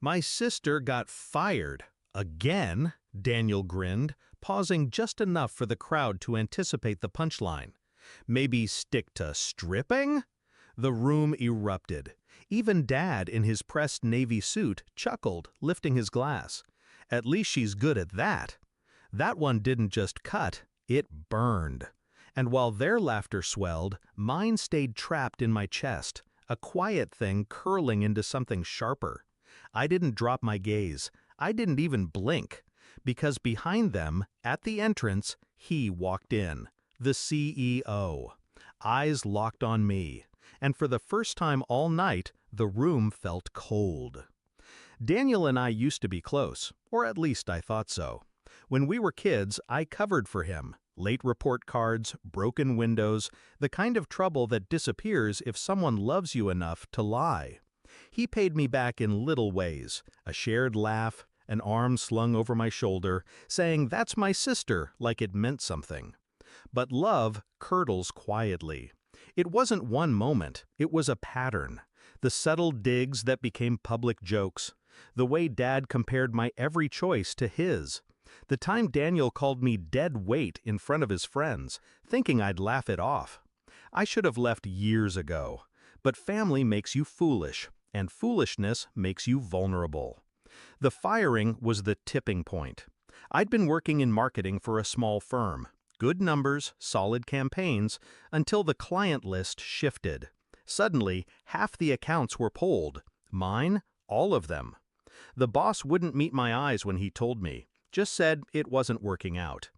My sister got fired. Again? Daniel grinned, pausing just enough for the crowd to anticipate the punchline. Maybe stick to stripping? The room erupted. Even Dad, in his pressed navy suit, chuckled, lifting his glass. At least she's good at that. That one didn't just cut, it burned. And while their laughter swelled, mine stayed trapped in my chest, a quiet thing curling into something sharper. I didn't drop my gaze. I didn't even blink. Because behind them, at the entrance, he walked in. The CEO. Eyes locked on me. And for the first time all night, the room felt cold. Daniel and I used to be close, or at least I thought so. When we were kids, I covered for him. Late report cards, broken windows, the kind of trouble that disappears if someone loves you enough to lie. He paid me back in little ways, a shared laugh, an arm slung over my shoulder, saying that's my sister like it meant something. But love curdles quietly. It wasn't one moment, it was a pattern. The subtle digs that became public jokes. The way Dad compared my every choice to his. The time Daniel called me dead weight in front of his friends, thinking I'd laugh it off. I should have left years ago. But family makes you foolish, and foolishness makes you vulnerable. The firing was the tipping point. I'd been working in marketing for a small firm. Good numbers, solid campaigns, until the client list shifted. Suddenly, half the accounts were pulled. Mine, all of them. The boss wouldn't meet my eyes when he told me, just said it wasn't working out.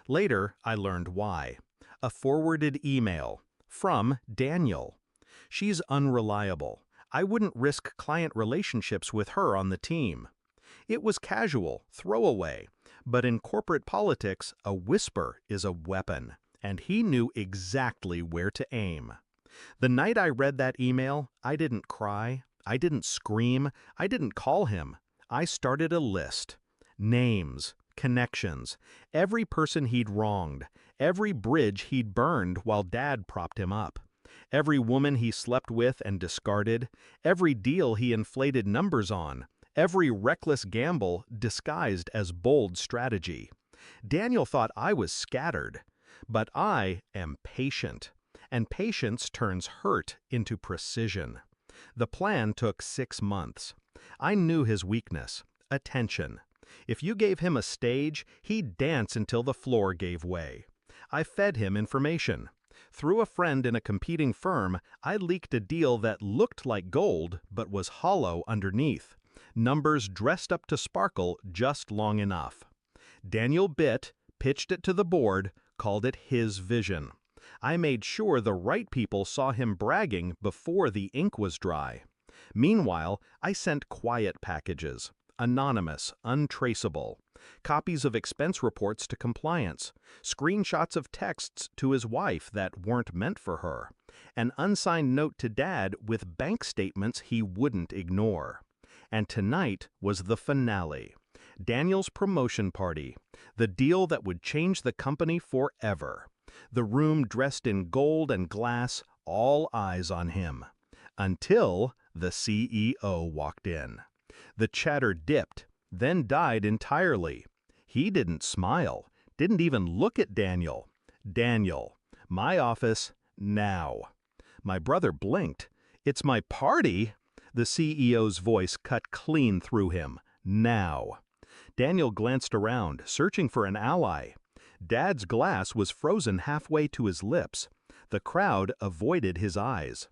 Later, I learned why. A forwarded email. From Daniel. She's unreliable. I wouldn't risk client relationships with her on the team. It was casual, throwaway, but in corporate politics, a whisper is a weapon, and he knew exactly where to aim. The night I read that email, I didn't cry, I didn't scream, I didn't call him. I started a list. Names, connections, every person he'd wronged, every bridge he'd burned while Dad propped him up. Every woman he slept with and discarded, every deal he inflated numbers on, every reckless gamble disguised as bold strategy. Daniel thought I was scattered, but I am patient, and patience turns hurt into precision. The plan took 6 months. I knew his weakness, attention. If you gave him a stage, he'd dance until the floor gave way. I fed him information. Through a friend in a competing firm, I leaked a deal that looked like gold but was hollow underneath. Numbers dressed up to sparkle just long enough. Daniel bit, pitched it to the board, called it his vision. I made sure the right people saw him bragging before the ink was dry. Meanwhile, I sent quiet packages. Anonymous, untraceable. Copies of expense reports to compliance. Screenshots of texts to his wife that weren't meant for her. An unsigned note to Dad with bank statements he wouldn't ignore. And tonight was the finale. Daniel's promotion party. The deal that would change the company forever. The room dressed in gold and glass, all eyes on him. Until the CEO walked in. The chatter dipped, then died entirely. He didn't smile, didn't even look at Daniel. Daniel, my office, now. My brother blinked. It's my party? The CEO's voice cut clean through him. Now. Daniel glanced around, searching for an ally. Dad's glass was frozen halfway to his lips. The crowd avoided his eyes.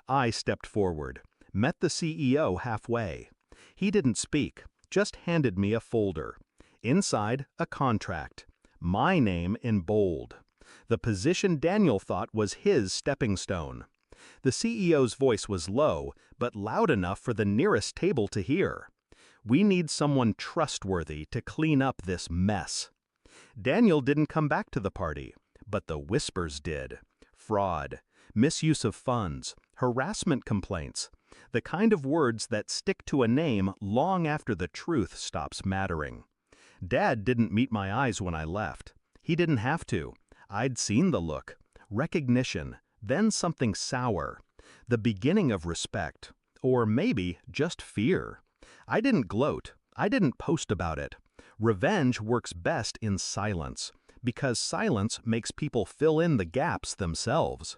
I stepped forward, met the CEO halfway. He didn't speak, just handed me a folder. Inside, a contract. My name in bold. The position Daniel thought was his stepping stone. The CEO's voice was low, but loud enough for the nearest table to hear. We need someone trustworthy to clean up this mess. Daniel didn't come back to the party, but the whispers did. Fraud, misuse of funds, harassment complaints, the kind of words that stick to a name long after the truth stops mattering. Dad didn't meet my eyes when I left. He didn't have to. I'd seen the look. Recognition, then something sour. The beginning of respect. Or maybe just fear. I didn't gloat. I didn't post about it. Revenge works best in silence, because silence makes people fill in the gaps themselves.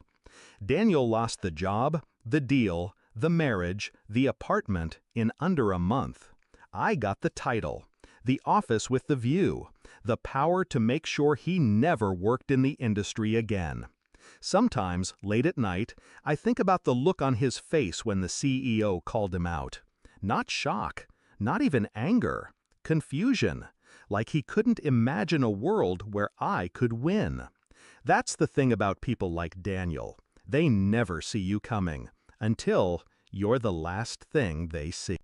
Daniel lost the job, the deal, the marriage, the apartment in under a month. I got the title, the office with the view, the power to make sure he never worked in the industry again. Sometimes, late at night, I think about the look on his face when the CEO called him out. Not shock, not even anger, confusion, like he couldn't imagine a world where I could win. That's the thing about people like Daniel. They never see you coming, until you're the last thing they see.